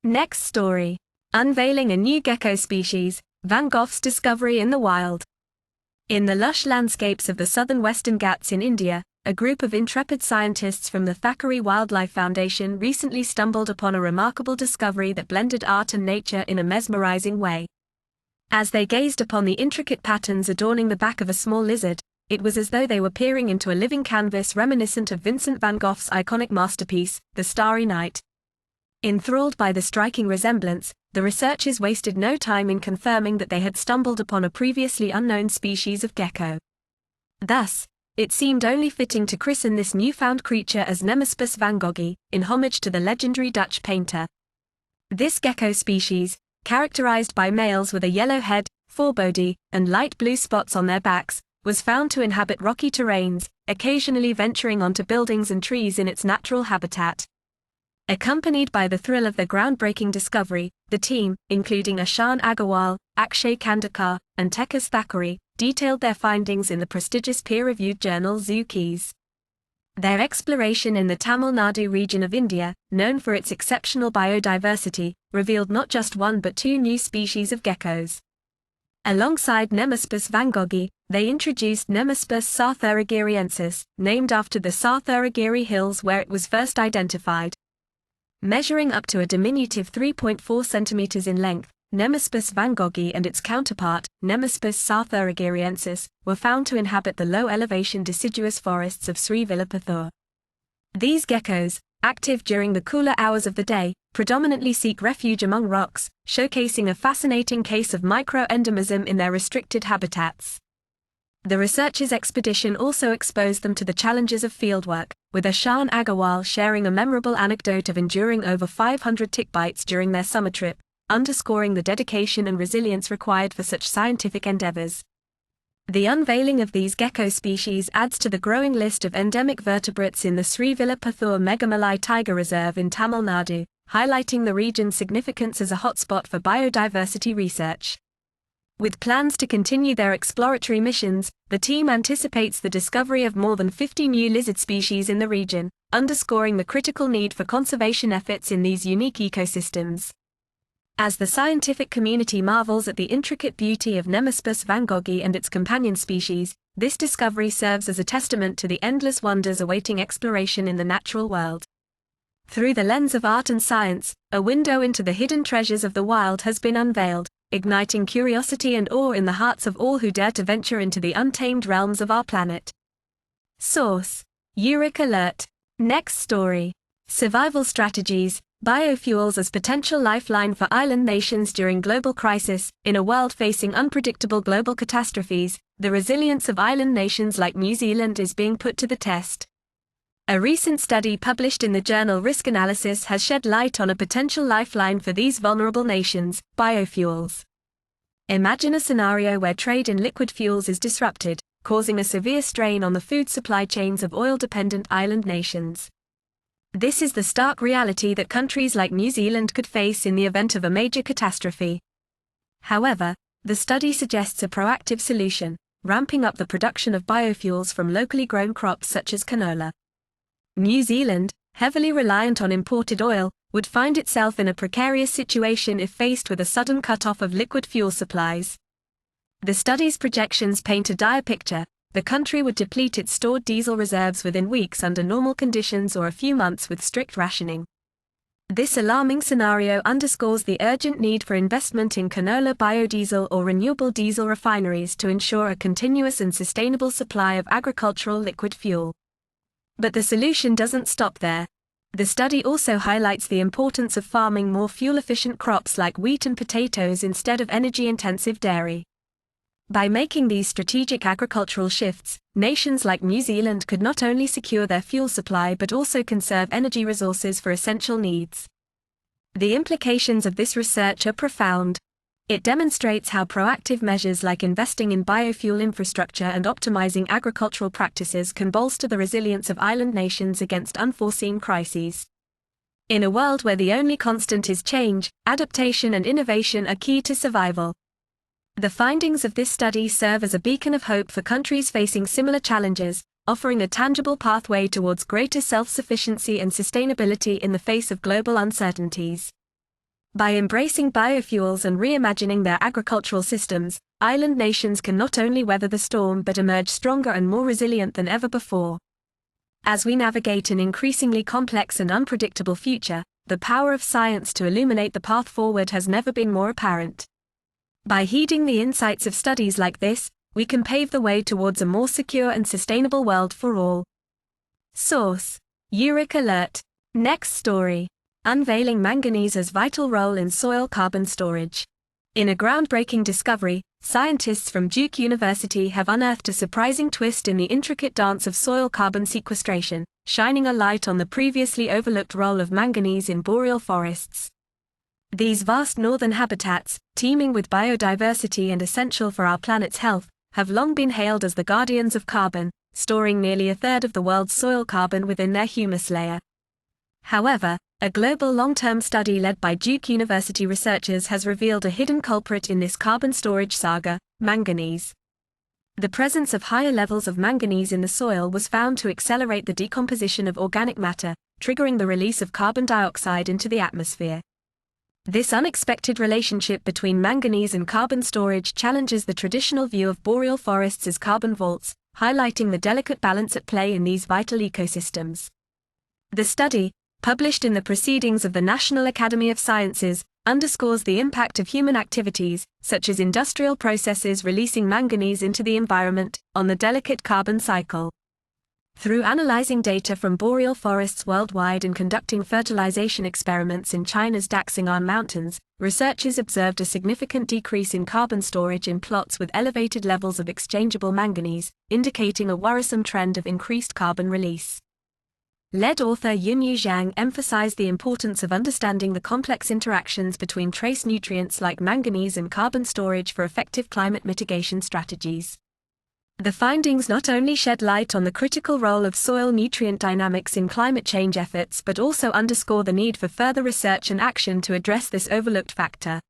Next story. Unveiling a new gecko species, Van Gogh's discovery in the wild. In the lush landscapes of the southern Western Ghats in India, a group of intrepid scientists from the Thackeray Wildlife Foundation recently stumbled upon a remarkable discovery that blended art and nature in a mesmerizing way. As they gazed upon the intricate patterns adorning the back of a small lizard, it was as though they were peering into a living canvas reminiscent of Vincent van Gogh's iconic masterpiece, The Starry Night. Enthralled by the striking resemblance, the researchers wasted no time in confirming that they had stumbled upon a previously unknown species of gecko. Thus, it seemed only fitting to christen this newfound creature as Nemespus van Goghi, in homage to the legendary Dutch painter. This gecko species, characterized by males with a yellow head, forebody, and light blue spots on their backs, was found to inhabit rocky terrains, occasionally venturing onto buildings and trees in its natural habitat. Accompanied by the thrill of their groundbreaking discovery, the team, including Ashan Agarwal, Akshay Kandekar, and Tejas Thackeray, detailed their findings in the prestigious peer-reviewed journal Zookis. Their exploration in the Tamil Nadu region of India, known for its exceptional biodiversity, revealed not just one but two new species of geckos. Alongside Nemespus van Goghi, they introduced Nemespus sarthurigiriensis, named after the Sarthurigiri Hills where it was first identified. Measuring up to a diminutive 3.4 centimeters in length, Nemespus van Goghi and its counterpart, Nemespus sarthurigiriensis, were found to inhabit the low-elevation deciduous forests of Srivilapputhur. These geckos, active during the cooler hours of the day, predominantly seek refuge among rocks, showcasing a fascinating case of microendemism in their restricted habitats. The researchers' expedition also exposed them to the challenges of fieldwork, with Ashan Agarwal sharing a memorable anecdote of enduring over 500 tick bites during their summer trip, underscoring the dedication and resilience required for such scientific endeavors. The unveiling of these gecko species adds to the growing list of endemic vertebrates in the Srivilapputhur Megamalai Tiger Reserve in Tamil Nadu, highlighting the region's significance as a hotspot for biodiversity research. With plans to continue their exploratory missions, the team anticipates the discovery of more than 50 new lizard species in the region, underscoring the critical need for conservation efforts in these unique ecosystems. As the scientific community marvels at the intricate beauty of Nemespus van Goghi and its companion species, this discovery serves as a testament to the endless wonders awaiting exploration in the natural world. Through the lens of art and science, a window into the hidden treasures of the wild has been unveiled, igniting curiosity and awe in the hearts of all who dare to venture into the untamed realms of our planet. Source: Uric Alert. Next story. Survival strategies, biofuels as potential lifeline for island nations during global crisis. In a world facing unpredictable global catastrophes, the resilience of island nations like New Zealand is being put to the test. A recent study published in the journal Risk Analysis has shed light on a potential lifeline for these vulnerable nations: biofuels. Imagine a scenario where trade in liquid fuels is disrupted, causing a severe strain on the food supply chains of oil-dependent island nations. This is the stark reality that countries like New Zealand could face in the event of a major catastrophe. However, the study suggests a proactive solution: ramping up the production of biofuels from locally grown crops such as canola. New Zealand, heavily reliant on imported oil, would find itself in a precarious situation if faced with a sudden cut-off of liquid fuel supplies. The study's projections paint a dire picture. The country would deplete its stored diesel reserves within weeks under normal conditions or a few months with strict rationing. This alarming scenario underscores the urgent need for investment in canola biodiesel or renewable diesel refineries to ensure a continuous and sustainable supply of agricultural liquid fuel. But the solution doesn't stop there. The study also highlights the importance of farming more fuel-efficient crops like wheat and potatoes instead of energy-intensive dairy. By making these strategic agricultural shifts, nations like New Zealand could not only secure their fuel supply but also conserve energy resources for essential needs. The implications of this research are profound. It demonstrates how proactive measures like investing in biofuel infrastructure and optimizing agricultural practices can bolster the resilience of island nations against unforeseen crises. In a world where the only constant is change, adaptation and innovation are key to survival. The findings of this study serve as a beacon of hope for countries facing similar challenges, offering a tangible pathway towards greater self-sufficiency and sustainability in the face of global uncertainties. By embracing biofuels and reimagining their agricultural systems, island nations can not only weather the storm but emerge stronger and more resilient than ever before. As we navigate an increasingly complex and unpredictable future, the power of science to illuminate the path forward has never been more apparent. By heeding the insights of studies like this, we can pave the way towards a more secure and sustainable world for all. Source: Uric Alert. Next story. Unveiling manganese as vital role in soil carbon storage. In a groundbreaking discovery, scientists from Duke University have unearthed a surprising twist in the intricate dance of soil carbon sequestration, shining a light on the previously overlooked role of manganese in boreal forests. These vast northern habitats, teeming with biodiversity and essential for our planet's health, have long been hailed as the guardians of carbon, storing nearly a third of the world's soil carbon within their humus layer. However, a global long-term study led by Duke University researchers has revealed a hidden culprit in this carbon storage saga: manganese. The presence of higher levels of manganese in the soil was found to accelerate the decomposition of organic matter, triggering the release of carbon dioxide into the atmosphere. This unexpected relationship between manganese and carbon storage challenges the traditional view of boreal forests as carbon vaults, highlighting the delicate balance at play in these vital ecosystems. The study, published in the Proceedings of the National Academy of Sciences, underscores the impact of human activities, such as industrial processes releasing manganese into the environment, on the delicate carbon cycle. Through analyzing data from boreal forests worldwide and conducting fertilization experiments in China's Daxing'an Mountains, researchers observed a significant decrease in carbon storage in plots with elevated levels of exchangeable manganese, indicating a worrisome trend of increased carbon release. Lead author Yunyu Zhang emphasized the importance of understanding the complex interactions between trace nutrients like manganese and carbon storage for effective climate mitigation strategies. The findings not only shed light on the critical role of soil nutrient dynamics in climate change efforts but also underscore the need for further research and action to address this overlooked factor.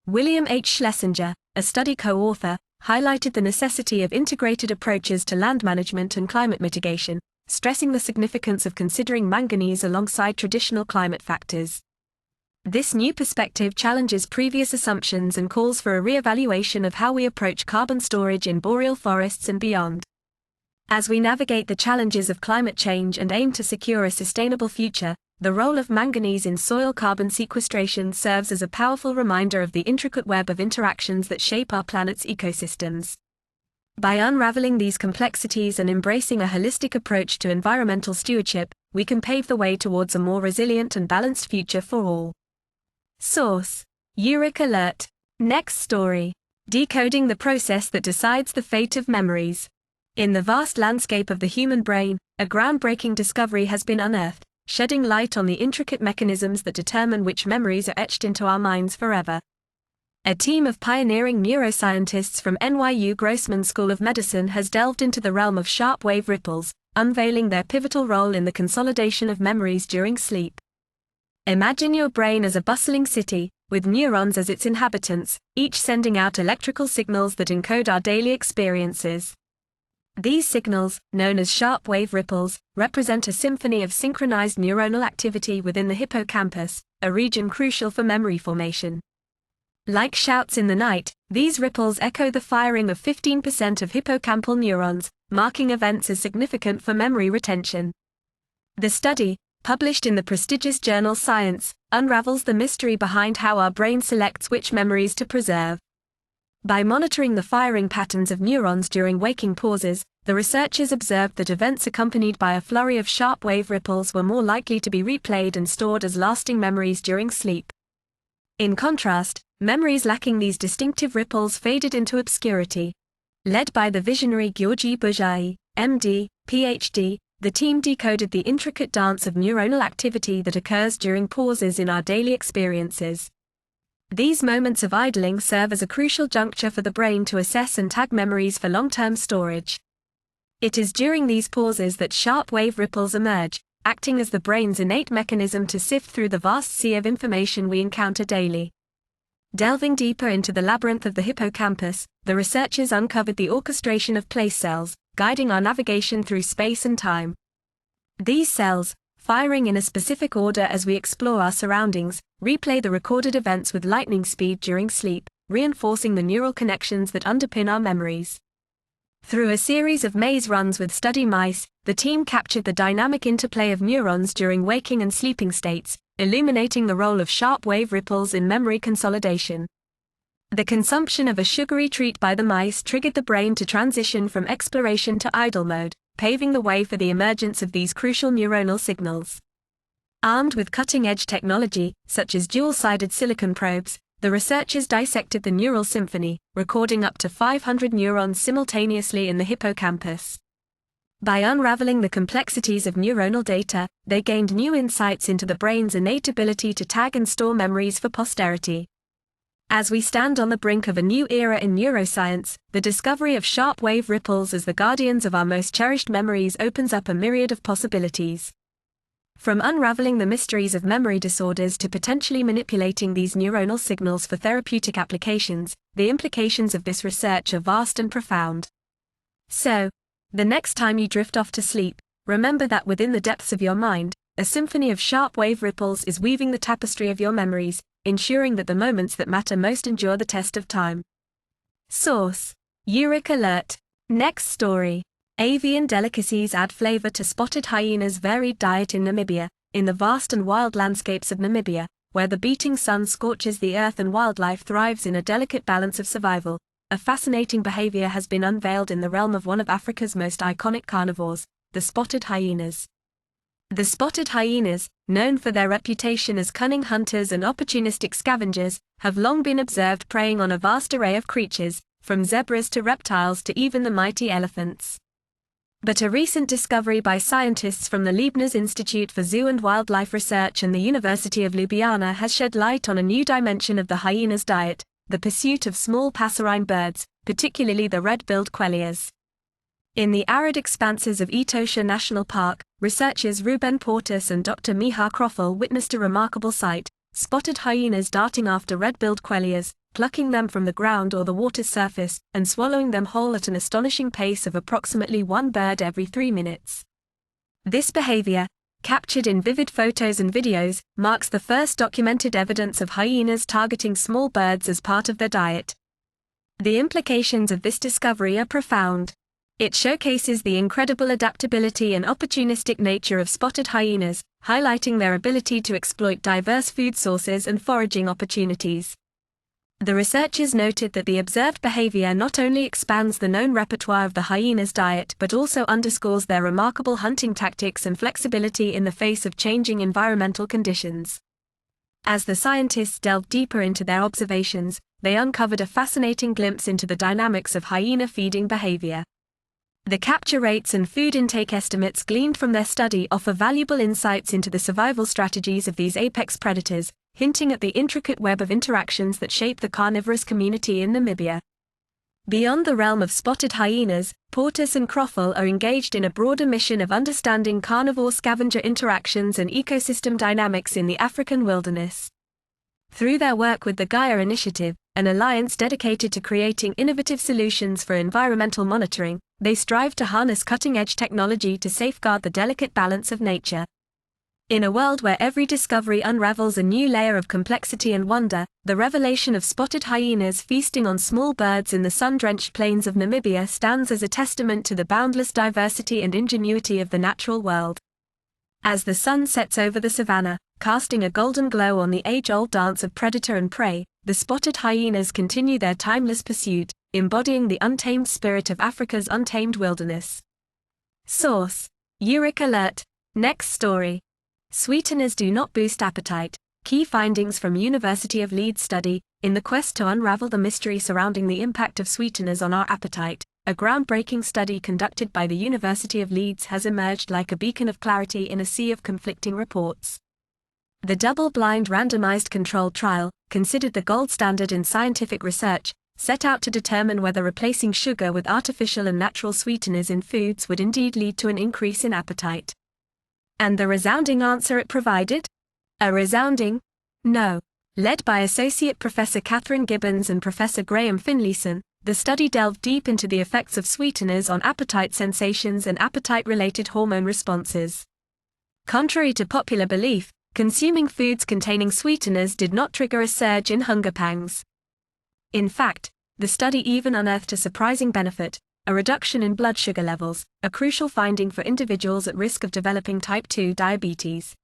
William H. Schlesinger, a study co-author, highlighted the necessity of integrated approaches to land management and climate mitigation, stressing the significance of considering manganese alongside traditional climate factors. This new perspective challenges previous assumptions and calls for a re-evaluation of how we approach carbon storage in boreal forests and beyond. As we navigate the challenges of climate change and aim to secure a sustainable future, the role of manganese in soil carbon sequestration serves as a powerful reminder of the intricate web of interactions that shape our planet's ecosystems. By unraveling these complexities and embracing a holistic approach to environmental stewardship, we can pave the way towards a more resilient and balanced future for all. Source: Uric Alert. Next story. Decoding the process that decides the fate of memories. In the vast landscape of the human brain, a groundbreaking discovery has been unearthed, shedding light on the intricate mechanisms that determine which memories are etched into our minds forever. A team of pioneering neuroscientists from NYU Grossman School of Medicine has delved into the realm of sharp wave ripples, unveiling their pivotal role in the consolidation of memories during sleep. Imagine your brain as a bustling city, with neurons as its inhabitants, each sending out electrical signals that encode our daily experiences. These signals, known as sharp wave ripples, represent a symphony of synchronized neuronal activity within the hippocampus, a region crucial for memory formation. Like shouts in the night, these ripples echo the firing of 15% of hippocampal neurons, marking events as significant for memory retention. The study, published in the prestigious journal Science, unravels the mystery behind how our brain selects which memories to preserve. By monitoring the firing patterns of neurons during waking pauses, the researchers observed that events accompanied by a flurry of sharp wave ripples were more likely to be replayed and stored as lasting memories during sleep. In contrast, memories lacking these distinctive ripples faded into obscurity. Led by the visionary Gheorghe Bujai, MD, PhD, the team decoded the intricate dance of neuronal activity that occurs during pauses in our daily experiences. These moments of idling serve as a crucial juncture for the brain to assess and tag memories for long-term storage. It is during these pauses that sharp wave ripples emerge, acting as the brain's innate mechanism to sift through the vast sea of information we encounter daily. Delving deeper into the labyrinth of the hippocampus, the researchers uncovered the orchestration of place cells, guiding our navigation through space and time. These cells, firing in a specific order as we explore our surroundings, replay the recorded events with lightning speed during sleep, reinforcing the neural connections that underpin our memories. Through a series of maze runs with study mice, the team captured the dynamic interplay of neurons during waking and sleeping states, illuminating the role of sharp wave ripples in memory consolidation. The consumption of a sugary treat by the mice triggered the brain to transition from exploration to idle mode, paving the way for the emergence of these crucial neuronal signals. Armed with cutting-edge technology, such as dual-sided silicon probes, the researchers dissected the neural symphony, recording up to 500 neurons simultaneously in the hippocampus. By unraveling the complexities of neuronal data, they gained new insights into the brain's innate ability to tag and store memories for posterity. As we stand on the brink of a new era in neuroscience, the discovery of sharp wave ripples as the guardians of our most cherished memories opens up a myriad of possibilities. From unraveling the mysteries of memory disorders to potentially manipulating these neuronal signals for therapeutic applications, the implications of this research are vast and profound. So, the next time you drift off to sleep, remember that within the depths of your mind, a symphony of sharp wave ripples is weaving the tapestry of your memories, ensuring that the moments that matter most endure the test of time. Source: Uric Alert. Next story. Avian delicacies add flavor to spotted hyenas' varied diet in Namibia. In the vast and wild landscapes of Namibia, where the beating sun scorches the earth and wildlife thrives in a delicate balance of survival, a fascinating behavior has been unveiled in the realm of one of Africa's most iconic carnivores, the spotted hyenas. The spotted hyenas, known for their reputation as cunning hunters and opportunistic scavengers, have long been observed preying on a vast array of creatures, from zebras to reptiles to even the mighty elephants. But a recent discovery by scientists from the Leibniz Institute for Zoo and Wildlife Research and the University of Ljubljana has shed light on a new dimension of the hyena's diet, the pursuit of small passerine birds, particularly the red-billed quellias. In the arid expanses of Etosha National Park, researchers Ruben Portas and Dr. Miha Kroffel witnessed a remarkable sight: spotted hyenas darting after red-billed quellias, plucking them from the ground or the water's surface, and swallowing them whole at an astonishing pace of approximately one bird every 3 minutes. This behavior, captured in vivid photos and videos, marks the first documented evidence of hyenas targeting small birds as part of their diet. The implications of this discovery are profound. It showcases the incredible adaptability and opportunistic nature of spotted hyenas, highlighting their ability to exploit diverse food sources and foraging opportunities. The researchers noted that the observed behavior not only expands the known repertoire of the hyena's diet but also underscores their remarkable hunting tactics and flexibility in the face of changing environmental conditions. As the scientists delved deeper into their observations, they uncovered a fascinating glimpse into the dynamics of hyena feeding behavior. The capture rates and food intake estimates gleaned from their study offer valuable insights into the survival strategies of these apex predators, hinting at the intricate web of interactions that shape the carnivorous community in Namibia. Beyond the realm of spotted hyenas, Portas and Kroffel are engaged in a broader mission of understanding carnivore-scavenger interactions and ecosystem dynamics in the African wilderness. Through their work with the Gaia Initiative, an alliance dedicated to creating innovative solutions for environmental monitoring, they strive to harness cutting-edge technology to safeguard the delicate balance of nature. In a world where every discovery unravels a new layer of complexity and wonder, the revelation of spotted hyenas feasting on small birds in the sun-drenched plains of Namibia stands as a testament to the boundless diversity and ingenuity of the natural world. As the sun sets over the savanna, casting a golden glow on the age-old dance of predator and prey, the spotted hyenas continue their timeless pursuit, embodying the untamed spirit of Africa's untamed wilderness. Source: Uric Alert. Next story. Sweeteners do not boost appetite. Key findings from University of Leeds study. In the quest to unravel the mystery surrounding the impact of sweeteners on our appetite, a groundbreaking study conducted by the University of Leeds has emerged like a beacon of clarity in a sea of conflicting reports. The double-blind randomized controlled trial, considered the gold standard in scientific research, set out to determine whether replacing sugar with artificial and natural sweeteners in foods would indeed lead to an increase in appetite. And the resounding answer it provided? A resounding no. Led by Associate Professor Catherine Gibbons and Professor Graham Finlayson, the study delved deep into the effects of sweeteners on appetite sensations and appetite-related hormone responses. Contrary to popular belief, consuming foods containing sweeteners did not trigger a surge in hunger pangs. In fact, the study even unearthed a surprising benefit: a reduction in blood sugar levels, a crucial finding for individuals at risk of developing type 2 diabetes.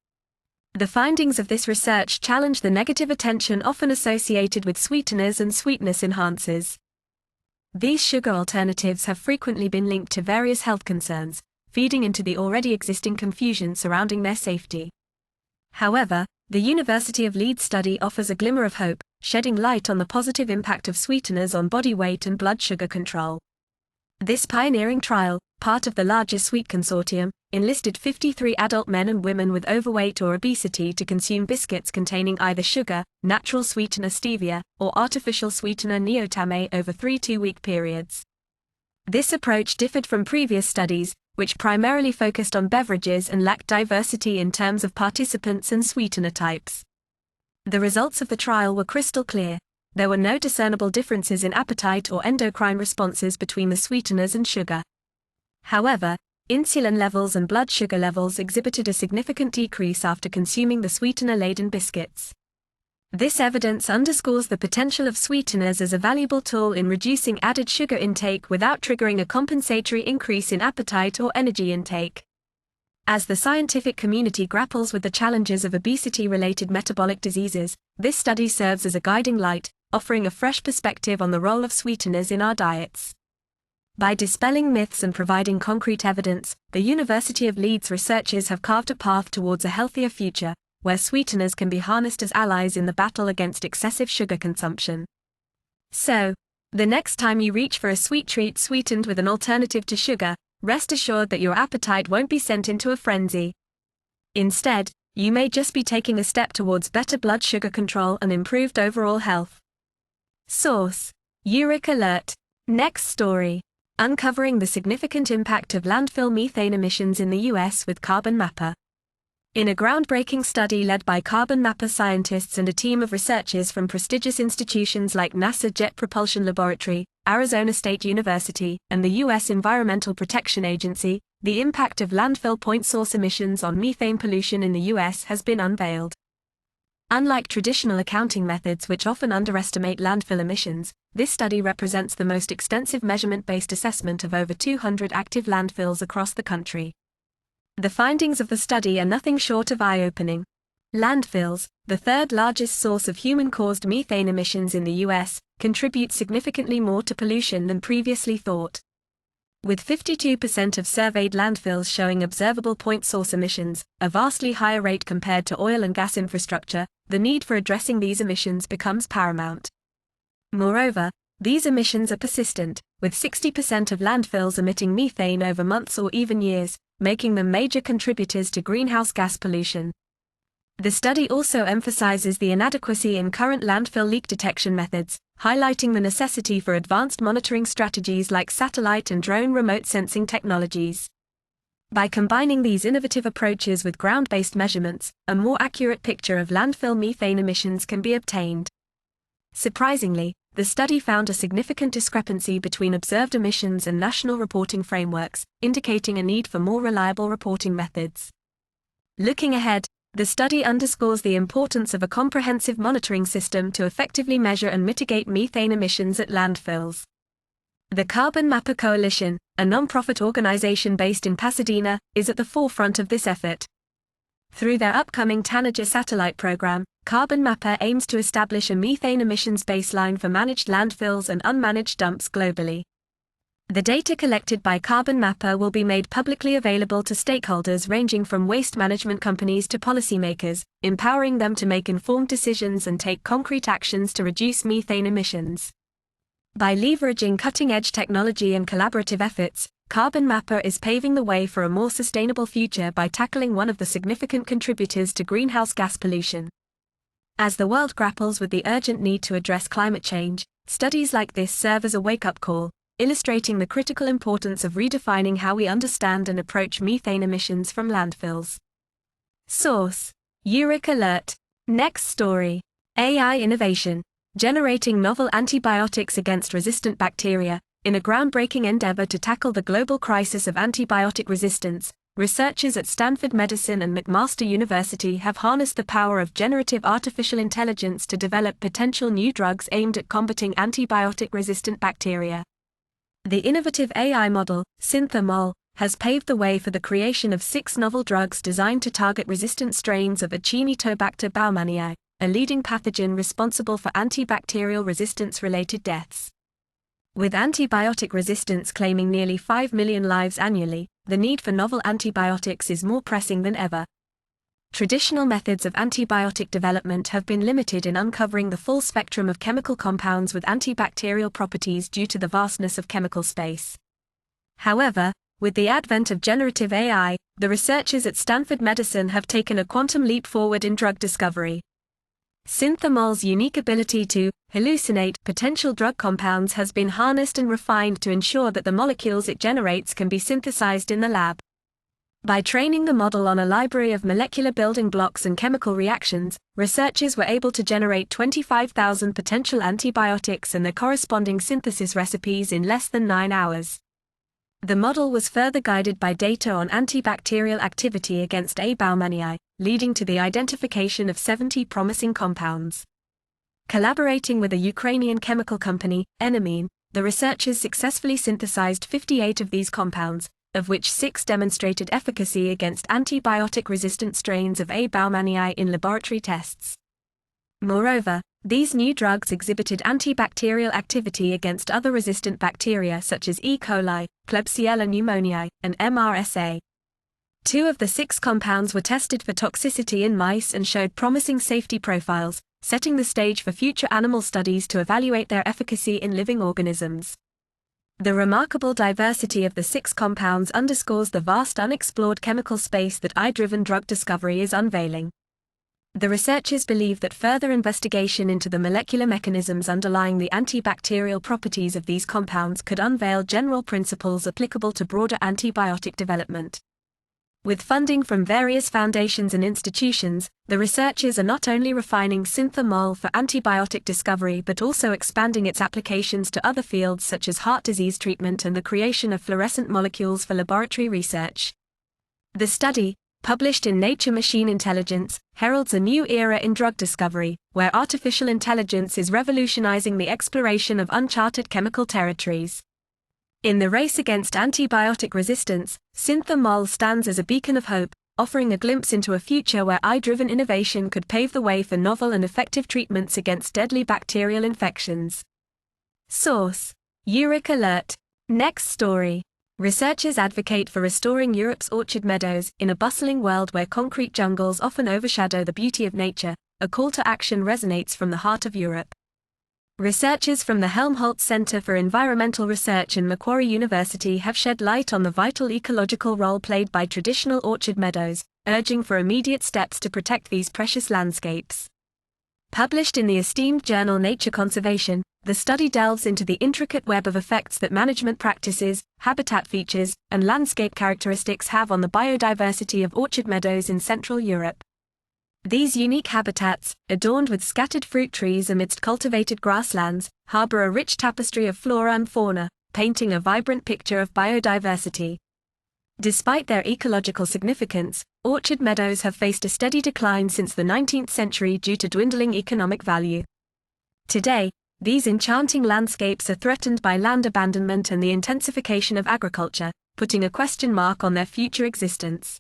The findings of this research challenge the negative attention often associated with sweeteners and sweetness enhancers. These sugar alternatives have frequently been linked to various health concerns, feeding into the already existing confusion surrounding their safety. However, the University of Leeds study offers a glimmer of hope, shedding light on the positive impact of sweeteners on body weight and blood sugar control. This pioneering trial, part of the larger SWEET consortium, enlisted 53 adult men and women with overweight or obesity to consume biscuits containing either sugar, natural sweetener stevia, or artificial sweetener neotame over 3 2-week periods. This approach differed from previous studies, which primarily focused on beverages and lacked diversity in terms of participants and sweetener types. The results of the trial were crystal clear. There were no discernible differences in appetite or endocrine responses between the sweeteners and sugar. However, insulin levels and blood sugar levels exhibited a significant decrease after consuming the sweetener-laden biscuits. This evidence underscores the potential of sweeteners as a valuable tool in reducing added sugar intake without triggering a compensatory increase in appetite or energy intake. As the scientific community grapples with the challenges of obesity-related metabolic diseases, this study serves as a guiding light, offering a fresh perspective on the role of sweeteners in our diets. By dispelling myths and providing concrete evidence, the University of Leeds researchers have carved a path towards a healthier future, where sweeteners can be harnessed as allies in the battle against excessive sugar consumption. So, the next time you reach for a sweet treat sweetened with an alternative to sugar, rest assured that your appetite won't be sent into a frenzy. Instead, you may just be taking a step towards better blood sugar control and improved overall health. Source: Uric Alert. Next story: uncovering the significant impact of landfill methane emissions in the US with Carbon Mapper. In a groundbreaking study led by Carbon Mapper scientists and a team of researchers from prestigious institutions like NASA Jet Propulsion Laboratory, Arizona State University, and the U.S. Environmental Protection Agency, the impact of landfill point source emissions on methane pollution in the U.S. has been unveiled. Unlike traditional accounting methods which often underestimate landfill emissions, this study represents the most extensive measurement-based assessment of over 200 active landfills across the country. The findings of the study are nothing short of eye-opening. Landfills, the third largest source of human-caused methane emissions in the U.S., contribute significantly more to pollution than previously thought. With 52% of surveyed landfills showing observable point source emissions, a vastly higher rate compared to oil and gas infrastructure, the need for addressing these emissions becomes paramount. Moreover, these emissions are persistent, with 60% of landfills emitting methane over months or even years, making them major contributors to greenhouse gas pollution. The study also emphasizes the inadequacy in current landfill leak detection methods, highlighting the necessity for advanced monitoring strategies like satellite and drone remote sensing technologies. By combining these innovative approaches with ground-based measurements, a more accurate picture of landfill methane emissions can be obtained. Surprisingly, the study found a significant discrepancy between observed emissions and national reporting frameworks, indicating a need for more reliable reporting methods. Looking ahead, the study underscores the importance of a comprehensive monitoring system to effectively measure and mitigate methane emissions at landfills. The Carbon Mapper Coalition, a non-profit organization based in Pasadena, is at the forefront of this effort. Through their upcoming Tanager satellite program, Carbon Mapper aims to establish a methane emissions baseline for managed landfills and unmanaged dumps globally. The data collected by Carbon Mapper will be made publicly available to stakeholders ranging from waste management companies to policymakers, empowering them to make informed decisions and take concrete actions to reduce methane emissions. By leveraging cutting-edge technology and collaborative efforts, Carbon Mapper is paving the way for a more sustainable future by tackling one of the significant contributors to greenhouse gas pollution. As the world grapples with the urgent need to address climate change, studies like this serve as a wake-up call, illustrating the critical importance of redefining how we understand and approach methane emissions from landfills. Source: Uric Alert. Next story: AI innovation, generating novel antibiotics against resistant bacteria. In a groundbreaking endeavor to tackle the global crisis of antibiotic resistance, researchers at Stanford Medicine and McMaster University have harnessed the power of generative artificial intelligence to develop potential new drugs aimed at combating antibiotic-resistant bacteria. The innovative AI model, Scivi-Co, has paved the way for the creation of 6 novel drugs designed to target resistant strains of Acinetobacter baumannii, a leading pathogen responsible for antibacterial resistance-related deaths. With antibiotic resistance claiming nearly 5 million lives annually, the need for novel antibiotics is more pressing than ever. Traditional methods of antibiotic development have been limited in uncovering the full spectrum of chemical compounds with antibacterial properties due to the vastness of chemical space. However, with the advent of generative AI, the researchers at Stanford Medicine have taken a quantum leap forward in drug discovery. Scivi-Co's unique ability to hallucinate potential drug compounds has been harnessed and refined to ensure that the molecules it generates can be synthesized in the lab. By training the model on a library of molecular building blocks and chemical reactions, researchers were able to generate 25,000 potential antibiotics and their corresponding synthesis recipes in less than 9 hours. The model was further guided by data on antibacterial activity against A. baumannii, leading to the identification of 70 promising compounds. Collaborating with a Ukrainian chemical company, Enamine, the researchers successfully synthesized 58 of these compounds, of which 6 demonstrated efficacy against antibiotic-resistant strains of A. baumannii in laboratory tests. Moreover, these new drugs exhibited antibacterial activity against other resistant bacteria such as E. coli, Klebsiella pneumoniae, and MRSA. 2 of the 6 compounds were tested for toxicity in mice and showed promising safety profiles, setting the stage for future animal studies to evaluate their efficacy in living organisms. The remarkable diversity of the 6 compounds underscores the vast unexplored chemical space that AI-driven drug discovery is unveiling. The researchers believe that further investigation into the molecular mechanisms underlying the antibacterial properties of these compounds could unveil general principles applicable to broader antibiotic development. With funding from various foundations and institutions, the researchers are not only refining Scivi-Co for antibiotic discovery but also expanding its applications to other fields such as heart disease treatment and the creation of fluorescent molecules for laboratory research. The study, published in Nature Machine Intelligence, heralds a new era in drug discovery, where artificial intelligence is revolutionizing the exploration of uncharted chemical territories. In the race against antibiotic resistance, Scivi-Co stands as a beacon of hope, offering a glimpse into a future where AI-driven innovation could pave the way for novel and effective treatments against deadly bacterial infections. Source: Euric Alert. Next story. Researchers advocate for restoring Europe's orchard meadows. In a bustling world where concrete jungles often overshadow the beauty of nature, a call to action resonates from the heart of Europe. Researchers from the Helmholtz Center for Environmental Research and Macquarie University have shed light on the vital ecological role played by traditional orchard meadows, urging for immediate steps to protect these precious landscapes. Published in the esteemed journal Nature Conservation, the study delves into the intricate web of effects that management practices, habitat features, and landscape characteristics have on the biodiversity of orchard meadows in Central Europe. These unique habitats, adorned with scattered fruit trees amidst cultivated grasslands, harbor a rich tapestry of flora and fauna, painting a vibrant picture of biodiversity. Despite their ecological significance, orchard meadows have faced a steady decline since the 19th century due to dwindling economic value. Today, these enchanting landscapes are threatened by land abandonment and the intensification of agriculture, putting a question mark on their future existence.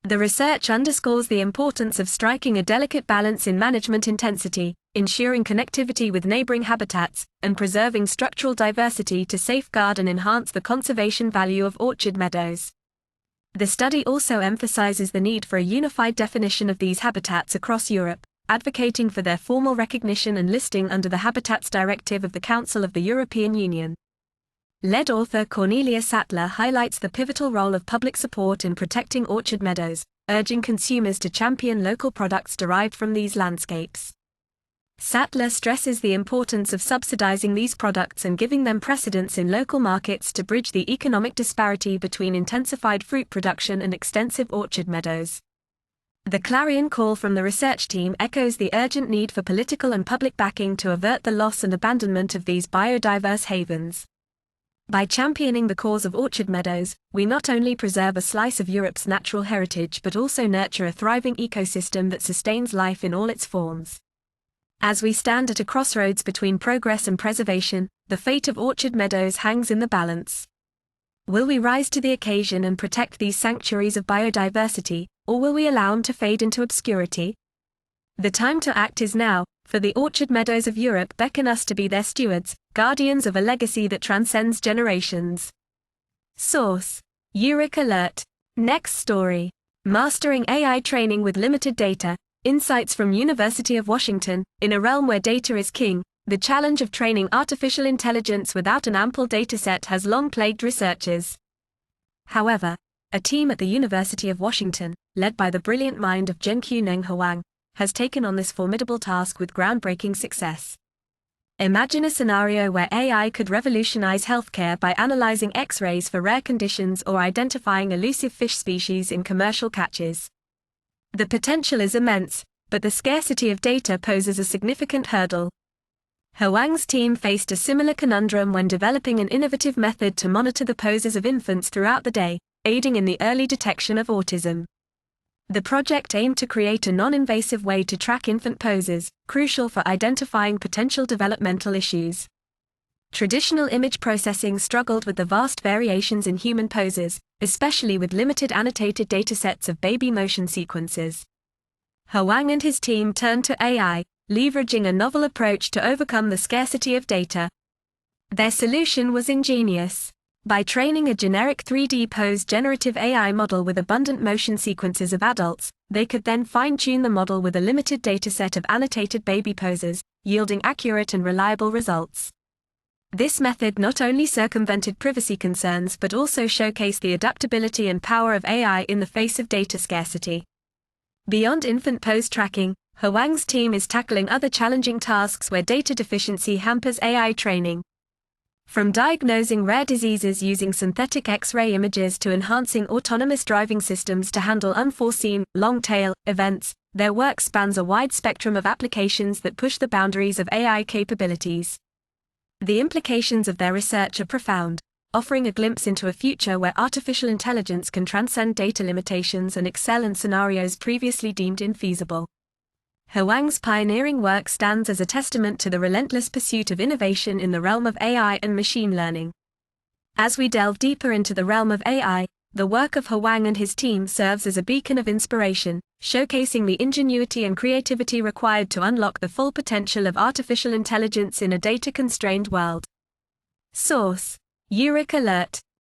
The research underscores the importance of striking a delicate balance in management intensity, ensuring connectivity with neighboring habitats, and preserving structural diversity to safeguard and enhance the conservation value of orchard meadows. The study also emphasizes the need for a unified definition of these habitats across Europe, advocating for their formal recognition and listing under the Habitats Directive of the Council of the European Union. Lead author Cornelia Sattler highlights the pivotal role of public support in protecting orchard meadows, urging consumers to champion local products derived from these landscapes. Sattler stresses the importance of subsidizing these products and giving them precedence in local markets to bridge the economic disparity between intensified fruit production and extensive orchard meadows. The clarion call from the research team echoes the urgent need for political and public backing to avert the loss and abandonment of these biodiverse havens. By championing the cause of orchard meadows, we not only preserve a slice of Europe's natural heritage but also nurture a thriving ecosystem that sustains life in all its forms. As we stand at a crossroads between progress and preservation, the fate of orchard meadows hangs in the balance. Will we rise to the occasion and protect these sanctuaries of biodiversity, or will we allow them to fade into obscurity? The time to act is now, for the orchard meadows of Europe beckon us to be their stewards, guardians of a legacy that transcends generations. Source: Eurek Alert. Next story. Mastering AI training with limited data. Insights from University of Washington. In a realm where data is king, the challenge of training artificial intelligence without an ample dataset has long plagued researchers. However, a team at the University of Washington, led by the brilliant mind of Zhenqiu Huang, has taken on this formidable task with groundbreaking success. Imagine a scenario where AI could revolutionize healthcare by analyzing X-rays for rare conditions or identifying elusive fish species in commercial catches. The potential is immense, but the scarcity of data poses a significant hurdle. Huang's team faced a similar conundrum when developing an innovative method to monitor the poses of infants throughout the day, aiding in the early detection of autism. The project aimed to create a non-invasive way to track infant poses, crucial for identifying potential developmental issues. Traditional image processing struggled with the vast variations in human poses, especially with limited annotated datasets of baby motion sequences. Huang and his team turned to AI, leveraging a novel approach to overcome the scarcity of data. Their solution was ingenious. By training a generic 3D pose generative AI model with abundant motion sequences of adults, they could then fine-tune the model with a limited dataset of annotated baby poses, yielding accurate and reliable results. This method not only circumvented privacy concerns but also showcased the adaptability and power of AI in the face of data scarcity. Beyond infant pose tracking, Huang's team is tackling other challenging tasks where data deficiency hampers AI training. From diagnosing rare diseases using synthetic X-ray images to enhancing autonomous driving systems to handle unforeseen, long-tail events, their work spans a wide spectrum of applications that push the boundaries of AI capabilities. The implications of their research are profound, offering a glimpse into a future where artificial intelligence can transcend data limitations and excel in scenarios previously deemed infeasible. Huang's pioneering work stands as a testament to the relentless pursuit of innovation in the realm of AI and machine learning. As we delve deeper into the realm of AI, the work of Huang and his team serves as a beacon of inspiration, showcasing the ingenuity and creativity required to unlock the full potential of artificial intelligence in a data-constrained world. Source: Eurek Alert.